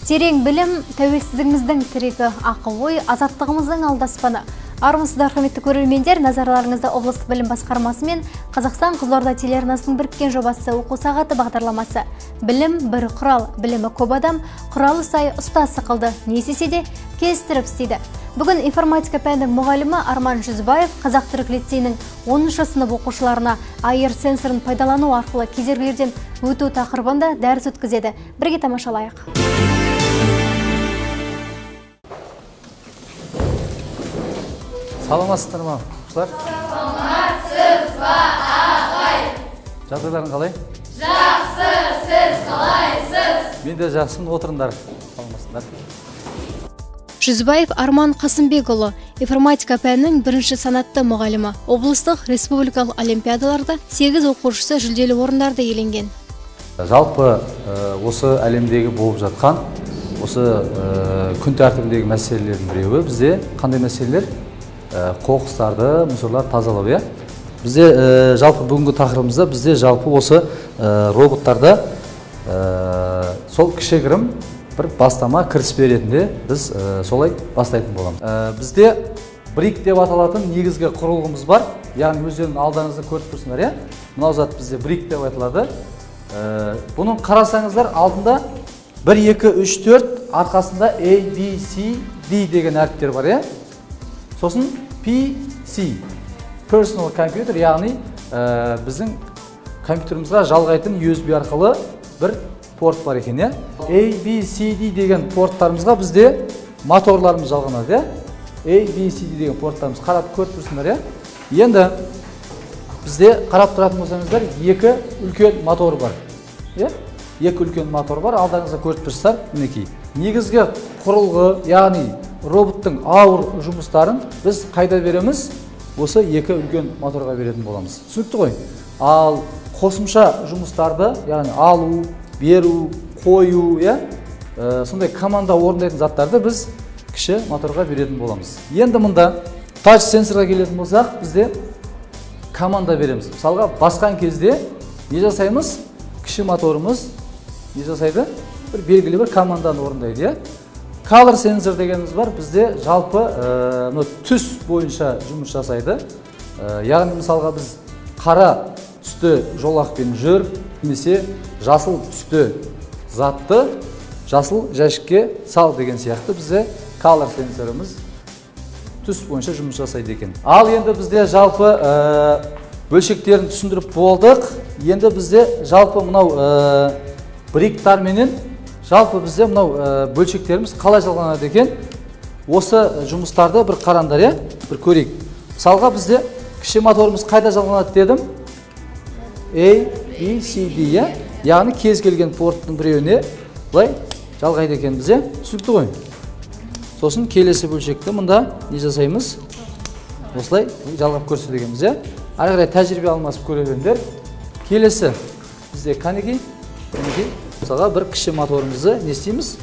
Терең білім, тәуелсіздігіміздің тірегі, ақыл-ой, азаттығымыздың алдаспаны. Армысыздар, құрметті көрермендер, назарларыңызда облыстық білім басқармасы мен Қазақстан Қызылорда телеарнасының біріккен жобасы оқу сағаты бағдарламасы. Білім бір құрал, білімі көп адам, құралы сай ұста сықылды, не істесе де келістіріп істейді. Бүгін информатика пәнінің мұғалімі Арман Жүзбаев Қазақ-түрік лицейінің 10-шы сынып оқушыларына айыр сенсорын пайдалану арқылы кедергілерден өту тақырыбында дәріс өткізеді. Бірге тамашалайық. Саламатсыздар ма, оқушылар? Саламатсыз ба, ағай? Жағдайларың қалай? Жақсы, сіз қалайсыз? Мен де жақсымын, отырыңдар. Саламатсыздар. Жүзбаев Арман Қасымбекұлы, информатика пәнінің бірінші санатты мұғалімі. Облыстық республикалық олимпиадаларда 8 оқушысы жүлделі орындарды иеленген. Жалпы осы әлемдегі болып жатқан, осы күн тәртібіндегі мәселелердің біреуі бізде қандай мәселелер? Қоқыстарды, мусорлар тазалау, иә? Бізде жалпы бүгінгі тақырыбымызда бізде жалпы осы роботтарды сол кішігірім бір бастама кіріспе ретінде біз солай бастайтын боламыз. Бізде брик деп аталатын негізгі құрылғымыз бар. Яғни өздерінің алдарыңызда көріп тұрсыңдар, иә? Мынау зат бізде брик деп аталады. Бұның қарасаңыздар алдында 1, 2, 3, 4 арқасында A, B, C, D деген әріптер бар, иә? Сосын PC, Personal Computer, яғни біздің компьютерімізға жалғайтын USB арқылы бір порт бар екен, иә? A, B, C, D деген порттарымызға бізде моторларымыз жалғанады, иә? A, B, C, D деген порттарымыз қарап көріп тұрсыңдар, иә? Енді бізде қарап тұратын болсаңыздар, 2 үлкен мотор бар, иә? 2 үлкен мотор бар, алдарыңызда көріп тұрсыздар, мінекей. Негізгі құрылғы, яғни роботтың ауыр жұмыстарын біз қайда береміз? Осы 2 үлкен моторға беретін боламыз. Түсінікті ғой? Ал қосымша жұмыстарды, яғни алу, беру, қою, сондай команда орындайтын заттарды біз кіші моторға беретін боламыз. Енді мұнда тач сенсорға келетін болсақ, бізде команда береміз. Мысалға басқан кезде не жасаймыз? Кіші моторымыз не жасайды? Бір белгілі бір команданы орындайды, Color sensor дегеніміз бар, бізде жалпы түс бойынша жұмыс жасайды. Яғни мысалға біз қара түсті жолақпен жүр, немесе жасыл түсті затты жасыл жәшікке сал деген сияқты бізде color сенсорымыз түс бойынша жұмыс жасайды екен. Ал енді бізде жалпы бөлшектерін түсіндіріп болдық. Енді бізде жалпы мынау бриктар менен жалпы бізде мынау бөлшектеріміз қалай жалғанады екен? Осы жұмыстарды бір қараңдар, бір көрейік. Мысалға бізде кіші моторымыз қайда жалғанады дедім? A, B, C, D, яғни кез келген порттың біреуіне бұлай жалғайды екен бізде. Түсінікті ғой? Сосын келесі бөлшекті мұнда не жасаймыз? Осылай жалғап көрсетеміз, Ары қарай тәжірибе алмасып көре беріңдер. Келесі бізде қанекей? Мысалға бір кіші моторымызды не істейміз?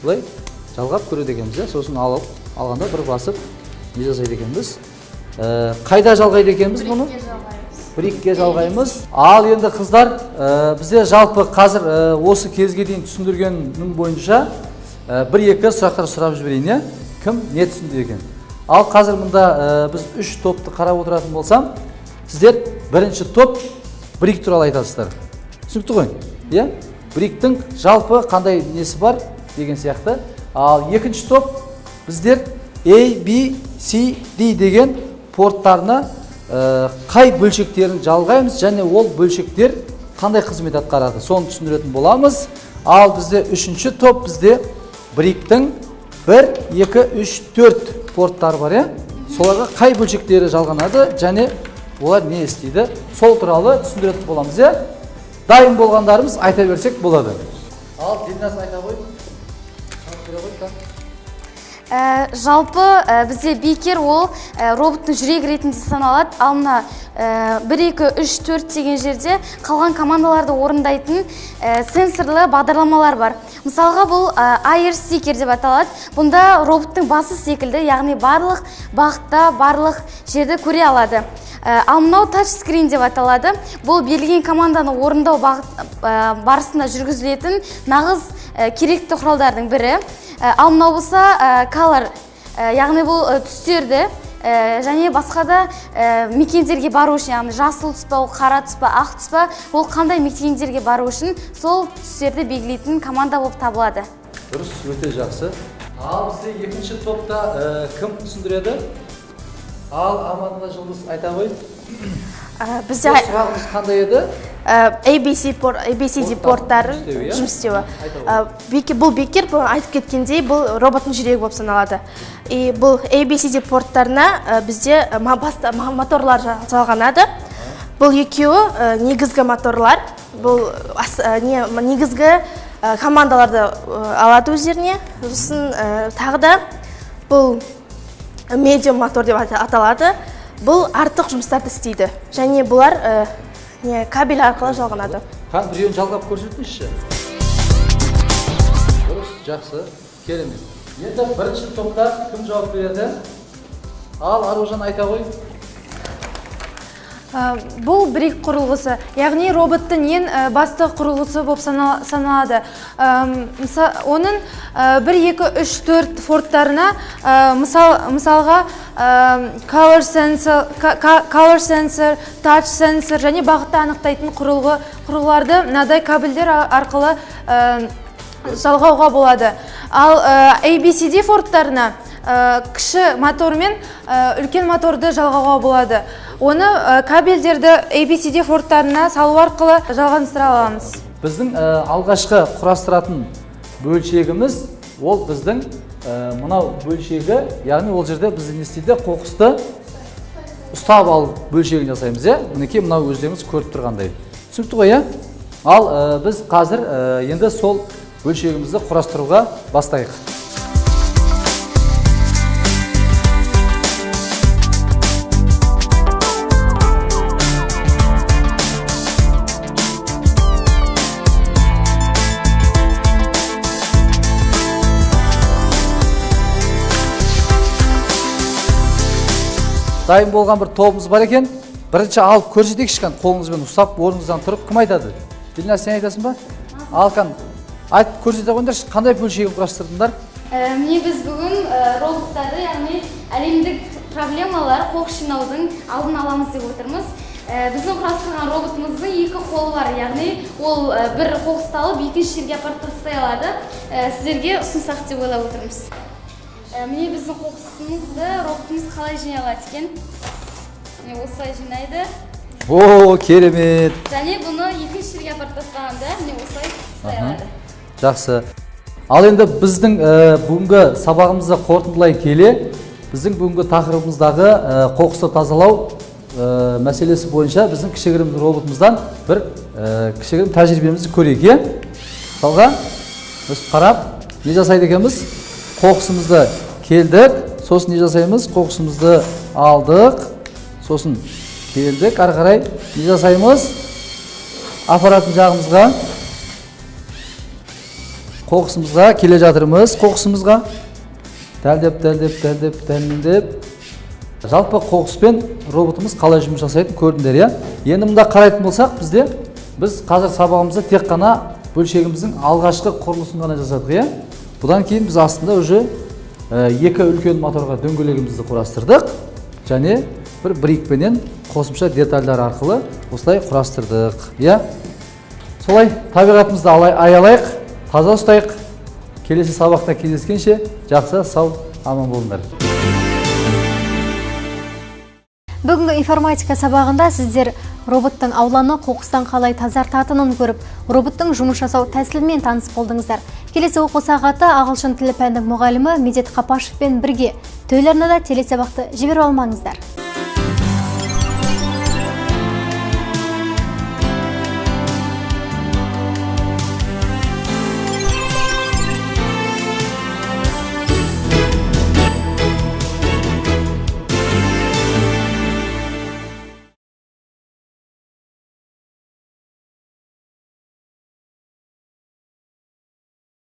Бұлай жалғап көреді екенбіз, Сосын алғанда бір басып не жасайды екенбіз? Қайда жалғайды екенбіз бұны? Брикке жалғаймыз. Ал енді қыздар, бізде жалпы қазір осы кезге дейін түсіндіргенім бойынша 1-2 сұрақтар сұрап жіберейін, Кім не түсінді екен? Ал қазір мұнда біз 3 топты қарап отыратын болсам, сіздер бірінші топ брик туралы айтасыздар. Түсінікті ғой? Бриктің жалпы қандай несі бар деген сияқты. Ал екінші топ біздер A, B, C, D деген порттарына қай бөлшектерін жалғаймыз және ол бөлшектер қандай қызмет атқарады, соны түсіндіретін боламыз. Ал бізде үшінші топ бізде бриктің 1, 2, 3, 4 порттар бар, Соларға қай бөлшектері жалғанады және олар не істейді, сол туралы түсіндіретін боламыз, Дайын болғандарымыз айта берсек болады. Ал, Динас айта қой. Жалпы бізде бекер ол роботтың жүрегі ретінде саналады. Ал мына 1, 2, 3, 4 деген жерде қалған командаларды орындайтын сенсорлы бағдарламалар бар. Мысалға бұл Air Sticker деп аталады. Бұнда роботтың басы секілді, яғни барлық бағытта, барлық жерді көре алады. Ал мынау тачскрин деп аталады. Бұл берілген команданы орындау барысында жүргізілетін нағыз керекті құралдардың бірі. Ал мынау болса color, яғни бұл түстерді және басқа да мекендерге бару үшін, яғни жасыл түс па, қара түс па, ақ түс па, ол қандай мекендерге бару үшін сол түстерді белгілейтін команда болып табылады. Дұрыс, өте жақсы. Ал бізде екінші топта кім түсіндіреді? Ал Аманға Жұлдыз айта ғой. Бізде сұрағымыз қандай еді? ABCD порттары жұмыс істеуі. Бұл бекер айтып кеткендей, бұл роботтың жүрегі болып саналады. Бұл ABCD порттарына бізде моторлар жалғанады. Бұл екеуі негізгі моторлар. Бұл негізгі командаларды алады өздеріне. Тағы да бұл медиум мотор деп аталады. Бұл артық жұмыстарды істейді. Және бұлар кабель арқылы жалғанады. Қан біреуін жалғап көрсетіңізші. Дұрыс, жақсы, керемет. Енді бірінші топта кім жауап береді? Ал Аружан айта ғой. Бұл бірек құрылғысы, яғни роботтың ең басты құрылғысы болып саналады. Оның 1, 2, 3, 4 форттарына мысалға color sensor, touch sensor және бағытты анықтайтын құрылғыларды мынадай кабельдер арқылы жалғауға болады. Ал ABCD форттарына кіші мотор мен үлкен моторды жалғауға болады. Оны кабельдерді ABCD форттарына салу арқылы жалғаныстыра аламыз. Біздің алғашқы құрастыратын бөлшегіміз, ол біздің мынау бөлшегі, яғни ол жерде біз не істейді, қоқысты ұстап ал бөлшегін жасаймыз. Мінекей мынау өздеріңіз көріп тұрғандай. Түсінікті ғой, Ал біз қазір енді сол бөлшегімізді құрастыруға бастайық. Дайын болған бір тобымыз бар екен. Бірінші алып көрсетейік шыққан, қолыңызбен ұстап, орныңыздан тұрып, кім айтады? Дильназ, сен айтасың ба? Алқан, айтып көрсете қойыңдаршы, қандай бөлшегін құрастырдыңдар? Міне біз бүгін роботтарды, яғни әлемдік проблемалар, қоқыс жинаудың алдын аламыз деп отырмыз. Біздің құрастырған роботымыздың 2 қолы бар, яғни ол бір қоқысты алып, екінші жерге апарып тастай алады. Сіздерге ұсынсақ деп ойлап отырмыз. Міне біздің қоқысымызды роботымыз қалай жинай алады екен. Міне осылай жинайды. О, керемет. Және бұны екінші жерге апарып тастағанда міне осылай тастай алады. Жақсы. Ал енді біздің бүгінгі сабағымызды қорытындылай келе, біздің бүгінгі тақырыбымыздағы қоқысты тазалау мәселесі бойынша біздің кішігірім роботымыздан бір кішігірім тәжірибемізді көрейік. Мысалға, біз қарап, не жасайды екенбіз? Қоқысымызды келдік, сосын не жасаймыз? Қоқысымызды алдық, сосын келдік, ары қарай не жасаймыз? Апаратын жағымызға, қоқысымызға келе жатырмыз, қоқысымызға дәлдеп. Жалпы қоқыспен роботымыз қалай жұмыс жасайтын көрдіңдер, Енді мұнда қарайтын болсақ, біз қазір сабағымызды тек қана бөлшегіміздің алғашқы құрылысын ғана жасадық, Бұдан кейін біз астында уже 2 үлкен моторға дөңгелегімізді құрастырдық, және бір брикпенен қосымша детальдар арқылы осылай құрастырдық. Солай табиғатымызды аялайық, таза ұстайық. Келесі сабақта кездескенше жақсы, сау, аман болыңдар. Бүгінгі информатика сабағында сіздер роботтың ауланы қоқыстан қалай тазартатынын көріп, роботтың жұмыс жасау тәсілімен таныс болдыңыздар. Келесі оқу сағаты ағылшын тілі пәнінің мұғалімі Медет Қапашевпен бірге. Тойларына да телесабақты жіберіп алмаңыздар.